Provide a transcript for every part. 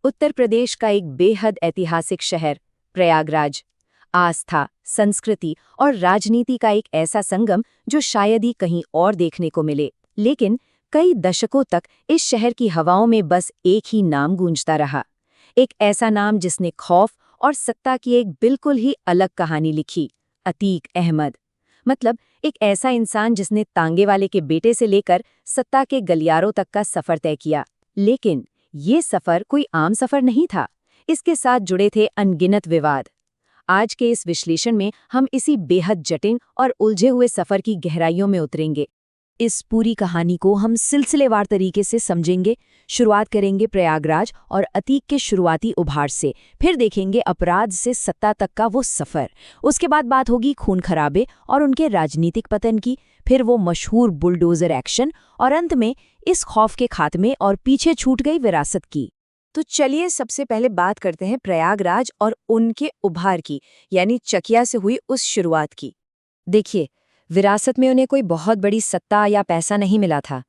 उत्तर प्रदेश का एक बेहद ऐतिहासिक शहर प्रयागराज आस्था, संस्कृति और राजनीति का एक ऐसा संगम जो शायद ही कहीं और देखने को मिले। लेकिन कई दशकों तक इस शहर की हवाओं में बस एक ही नाम गूंजता रहा। एक ऐसा नाम जिसने खौफ और सत्ता की एक बिल्कुल ही अलग कहानी लिखी, अतीक अहमद। मतलब एक ऐसा इंसान जिसने तांगे वाले के बेटे से लेकर सत्ता के गलियारों तक का सफर तय किया। लेकिन ये सफर कोई आम सफर नहीं था। इसके साथ जुड़े थे अनगिनत विवाद। आज के इस विश्लेषण में हम इसी बेहद जटिल और उलझे हुए सफर की गहराइयों में उतरेंगे। इस पूरी कहानी को हम सिलसिलेवार तरीके से समझेंगे। शुरुआत करेंगे प्रयागराज और अतीक के शुरुआती उभार से, फिर देखेंगे अपराध से सत्ता तक का वो सफर। उसके बाद बात होगी खून खराबे और उनके राजनीतिक पतन की, फिर वो मशहूर बुलडोजर एक्शन और अंत में इस खौफ के खात्मे और पीछे छूट गई विरासत की। तो चलिए सबसे पहले बात करते हैं प्रयागराज और उनके उभार की, यानी चकिया से हुई उस शुरुआत की। देखिए, विरासत में उन्हें कोई बहुत बड़ी सत्ता या पैसा नहीं मिला था।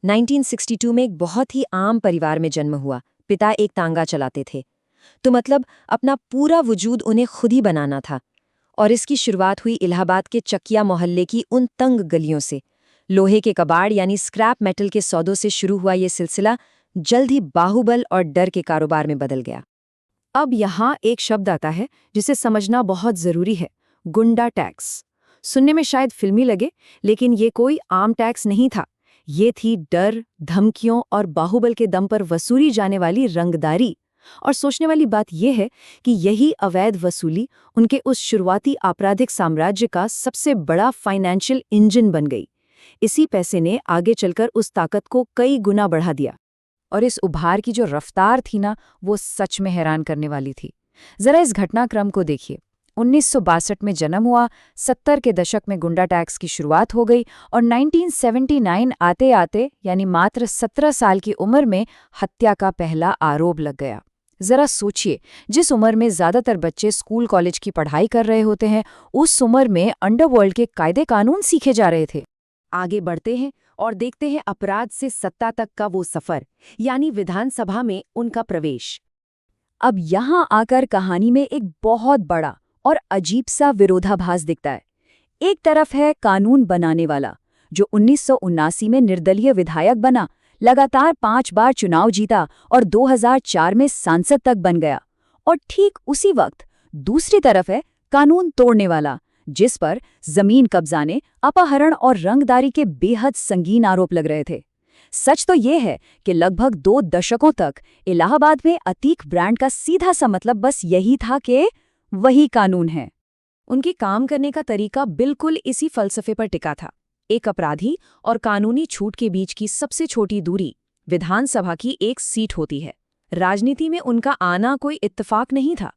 1962 में एक बहुत ही आम परिवार में जन्म हुआ। पिता एक तांगा चलाते थे, तो मतलब अपना पूरा वजूद उन्हें खुद ही बनाना था। और इसकी शुरुआत हुई इलाहाबाद के चकिया मोहल्ले की उन तंग गलियों से। लोहे के कबाड़ यानी स्क्रैप मेटल के सौदों से शुरू हुआ ये सिलसिला जल्द ही बाहुबल और डर के कारोबार में बदल गया। अब यहाँ एक शब्द आता है जिसे समझना बहुत जरूरी है, गुंडा टैक्स। सुनने में शायद फिल्मी लगे, लेकिन ये कोई आम टैक्स नहीं था। ये थी डर, धमकियों और बाहुबल के दम पर वसूली जाने वाली रंगदारी। और सोचने वाली बात यह है कि यही अवैध वसूली उनके उस शुरुआती आपराधिक साम्राज्य का सबसे बड़ा फाइनेंशियल इंजन बन गई। इसी पैसे ने आगे चलकर उस ताकत को कई गुना बढ़ा दिया। और इस उभार की जो रफ्तार थी ना, वो सच में हैरान करने वाली थी। जरा इस घटनाक्रम को देखिए। 1962 में जन्म हुआ, 70 के दशक में गुंडा टैक्स की शुरुआत हो गई और 1979 आते आते यानी मात्र 17 साल की उम्र में हत्या का पहला आरोप लग गया। जरा सोचिए, जिस उम्र में ज्यादातर बच्चे स्कूल कॉलेज की पढ़ाई कर रहे होते हैं, उस उम्र में अंडरवर्ल्ड के कायदे कानून सीखे जा रहे थे। आगे बढ़ते हैं और देखते हैं अपराध से सत्ता तक का वो सफर, यानी विधानसभा में उनका प्रवेश। अब यहाँ आकर कहानी में एक बहुत बड़ा और अजीब सा विरोधाभास दिखता है। एक तरफ है कानून बनाने वाला, जो 1979 में निर्दलीय विधायक बना, लगातार 5 बार चुनाव जीता और 2004 में सांसद तक बन गया। और ठीक उसी वक्त दूसरी तरफ है कानून तोड़ने वाला, जिस पर जमीन कब्जाने, अपहरण और रंगदारी के बेहद संगीन आरोप लग रहे थे। सच तो ये है कि लगभग 2 दशकों तक इलाहाबाद में अतीक ब्रांड का सीधा सा मतलब बस यही था कि वही कानून है। उनके काम करने का तरीका बिल्कुल इसी फलसफे पर टिका था। एक अपराधी और कानूनी छूट के बीच की सबसे छोटी दूरी विधानसभा की एक सीट होती है। राजनीति में उनका आना कोई इत्तेफाक नहीं था।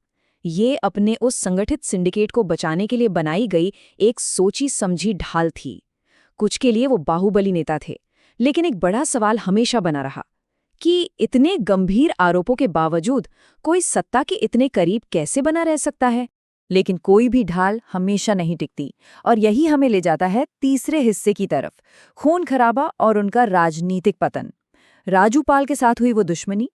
ये अपने उस संगठित सिंडिकेट को बचाने के लिए बनाई गई एक सोची समझी ढाल थी। कुछ के लिए वो बाहुबली नेता थे, लेकिन एक बड़ा सवाल हमेशा बना रहा कि इतने गंभीर आरोपों के बावजूद कोई सत्ता के इतने करीब कैसे बना रह सकता है। लेकिन कोई भी ढाल हमेशा नहीं टिकती, और यही हमें ले जाता है तीसरे हिस्से की तरफ, खून खराबा और उनका राजनीतिक पतन। राजू पाल के साथ हुई वो दुश्मनी,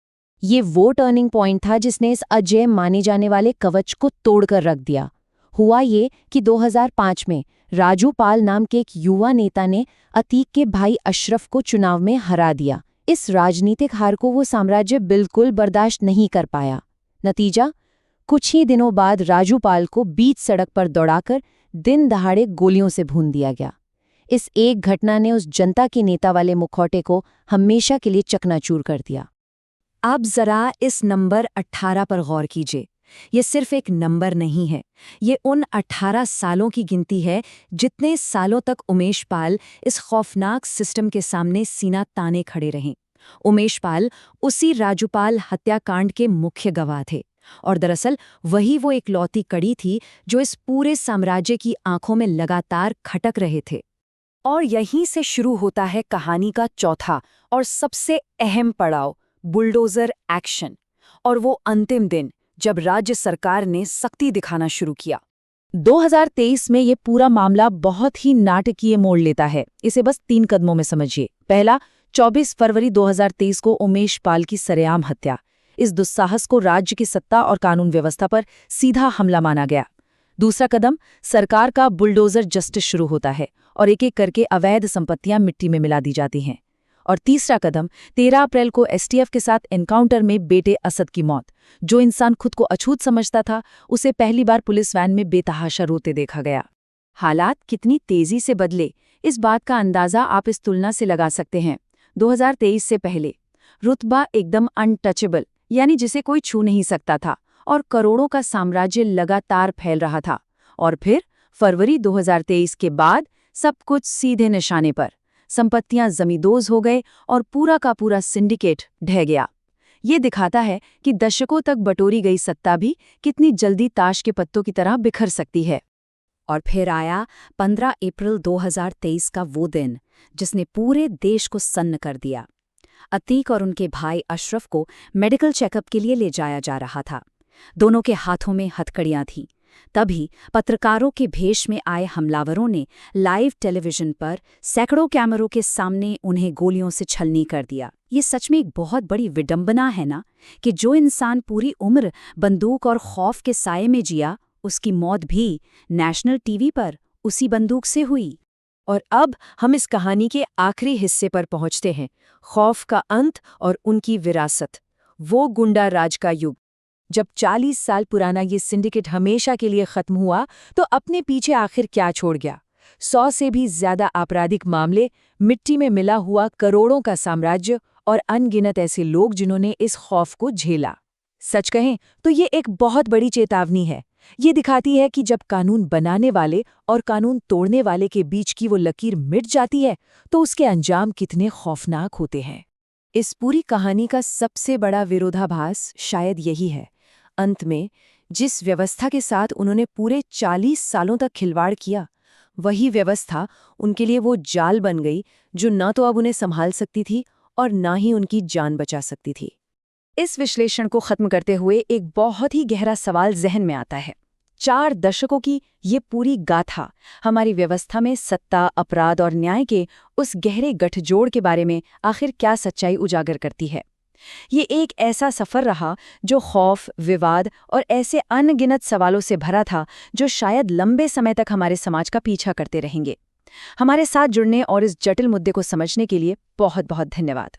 ये वो टर्निंग पॉइंट था जिसने इस अजेय माने जाने वाले कवच को तोड़कर रख दिया। हुआ ये कि 2005 में राजू पाल नाम के एक युवा नेता ने अतीक के भाई अशरफ को चुनाव में हरा दिया। इस राजनीतिक हार को वो साम्राज्य बिल्कुल बर्दाश्त नहीं कर पाया। नतीजा, कुछ ही दिनों बाद राजू पाल को बीच सड़क पर दौड़ाकर दिन दहाड़े गोलियों से भून दिया गया। इस एक घटना ने उस जनता के नेता वाले मुखौटे को हमेशा के लिए चकनाचूर कर दिया। अब जरा इस नंबर 18 पर गौर कीजिए। ये सिर्फ एक नंबर नहीं है, ये उन 18 सालों की गिनती है जितने सालों तक उमेश पाल इस खौफनाक सिस्टम के सामने सीना ताने खड़े रहे। उमेश पाल उसी राजूपाल हत्याकांड के मुख्य गवाह थे, और दरअसल वही वो इकलौती कड़ी थी जो इस पूरे साम्राज्य की आंखों में लगातार खटक रहे थे। और यहीं से शुरू होता है कहानी का चौथा और सबसे अहम पड़ाव, बुलडोजर एक्शन, और वो अंतिम दिन जब राज्य सरकार ने सख्ती दिखाना शुरू किया। 2023 में ये पूरा मामला बहुत ही नाटकीय मोड़ लेता है। इसे बस 3 कदमों में समझिए। पहला, 24 फरवरी 2023 को उमेश पाल की सरेआम हत्या। इस दुस्साहस को राज्य की सत्ता और कानून व्यवस्था पर सीधा हमला माना गया। दूसरा कदम, सरकार का बुलडोजर जस्टिस शुरू होता है और एक-एक करके अवैध संपत्तियां मिट्टी में मिला दी जाती हैं। और तीसरा कदम, 13 अप्रैल को एसटीएफ के साथ एनकाउंटर में बेटे असद की मौत। जो इंसान खुद को अछूत समझता था, उसे पहली बार पुलिस वैन में बेतहाशा रोते देखा गया। हालात कितनी तेजी से बदले, इस बात का अंदाजा आप इस तुलना से लगा सकते हैं। 2023 से पहले रुतबा एकदम अनटचेबल, यानी जिसे कोई छू नहीं सकता था, और करोड़ों का साम्राज्य लगातार फैल रहा था। और फिर फरवरी 2023 के बाद सब कुछ सीधे निशाने पर। संपत्तियां जमींदोज हो गए और पूरा का पूरा सिंडिकेट ढह गया। ये दिखाता है कि दशकों तक बटोरी गई सत्ता भी कितनी जल्दी ताश के पत्तों की तरह बिखर सकती है। और फिर आया 15 अप्रैल 2023 का वो दिन, जिसने पूरे देश को सन्न कर दिया। अतीक और उनके भाई अशरफ को मेडिकल चेकअप के लिए ले जाया जा रहा था। दोनों के हाथों में हथकड़ियां थीं। तभी पत्रकारों के भेष में आए हमलावरों ने लाइव टेलीविजन पर सैकड़ों कैमरों के सामने उन्हें गोलियों से छलनी कर दिया। ये सच में एक बहुत बड़ी विडंबना है ना, कि जो इंसान पूरी उम्र बंदूक और खौफ के साये में जिया, उसकी मौत भी नेशनल टीवी पर उसी बंदूक से हुई। और अब हम इस कहानी के आखिरी हिस्से पर पहुंचते हैं, खौफ का अंत और उनकी विरासत, वो गुंडा राज का युग। जब 40 साल पुराना ये सिंडिकेट हमेशा के लिए खत्म हुआ, तो अपने पीछे आखिर क्या छोड़ गया? 100 से भी ज्यादा आपराधिक मामले, मिट्टी में मिला हुआ करोड़ों का साम्राज्य और अनगिनत ऐसे लोग जिन्होंने इस खौफ को झेला। सच कहें तो ये एक बहुत बड़ी चेतावनी है। ये दिखाती है कि जब कानून बनाने वाले और कानून तोड़ने वाले के बीच की वो लकीर मिट जाती है, तो उसके अंजाम कितने खौफनाक होते हैं। इस पूरी कहानी का सबसे बड़ा विरोधाभास शायद यही है। अंत में जिस व्यवस्था के साथ उन्होंने पूरे 40 सालों तक खिलवाड़ किया, वही व्यवस्था उनके लिए वो जाल बन गई जो न तो अब उन्हें संभाल सकती थी और न ही उनकी जान बचा सकती थी। इस विश्लेषण को खत्म करते हुए एक बहुत ही गहरा सवाल जहन में आता है। 4 दशकों की ये पूरी गाथा हमारी व्यवस्था में सत्ता, अपराध और न्याय के उस गहरे गठजोड़ के बारे में आखिर क्या सच्चाई उजागर करती है? ये एक ऐसा सफ़र रहा जो खौफ, विवाद और ऐसे अनगिनत सवालों से भरा था जो शायद लंबे समय तक हमारे समाज का पीछा करते रहेंगे। हमारे साथ जुड़ने और इस जटिल मुद्दे को समझने के लिए बहुत बहुत धन्यवाद।